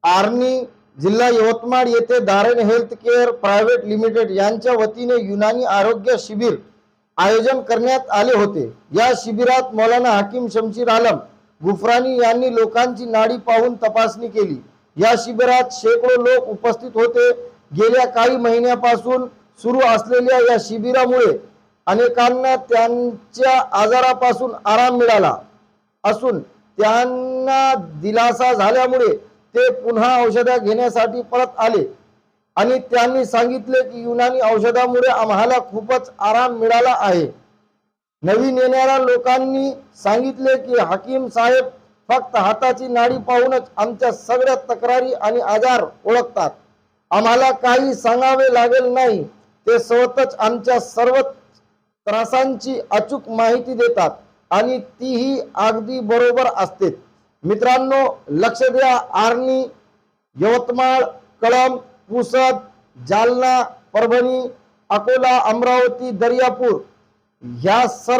आर्नी जिल्हा यवतमाळ येथे धारण हेल्थ केअर प्रायव्हेट लिमिटेड यांच्या वतीने युनानी आरोग्य शिबिर आयोजन करण्यात आले होते। या शिबिरात मौलाना हकीम शमशीर आलम गुफरानी यांनी लोकांची नाडी पाहून तपासणी केली। या शिबिरात शेकडो लोक उपस्थित होते। गेल्या काही महिन्यापासून सुरू असलेल्या या शिबिरामुळे अनेकांना त्यांच्या आजारापासून आराम मिळाला असून त्यांना दिलासा झाल्यामुळे ते पुन्हा औषध घेण्यासाठी परत आले आणि त्यांनी सांगितले की युनानी औषधामुळे आम्हाला खूपच आराम मिळाला आहे। नवीन येणाऱ्या लोकांनी सांगितले की हकीम साहेब फक्त हाताची नाडी पाहूनच आमच्या सगळ्या तक्रारी आणि आजार ओळखतात। आम्हाला काही सांगावे लागेल नाही, ते स्वतःच आमच्या सर्व त्रासांची अचूक माहिती देतात आणि तीही अगदी बरोबर असते। मित्रांनो, लक्ष द्या, आर्नी, यवतमाळ, कळंब, पुसद, जालना, परभणी, अकोला, अमरावती, दर्यापूर ह्या सर्व